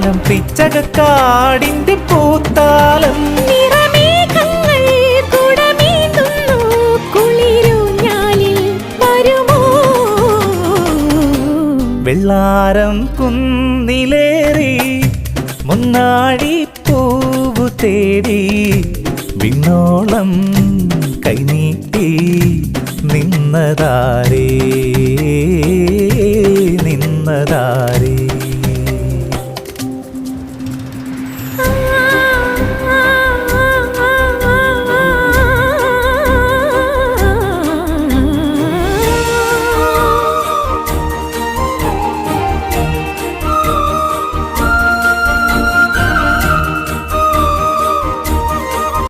ഗാനം പിച്ചകക്കാടിന്റെ പൂത്താലം നിറമേഘങ്ങൾ കുടമേന്തുന്നു കുളിരൂഞ്ഞാലിൽ വരുമോ വെള്ളാരം കുന്നിലേറി മുന്നാഴി പൂവു തേടി വിണ്ണോളം കൈനീട്ടി നിന്നതാരേ നിന്നതാരേ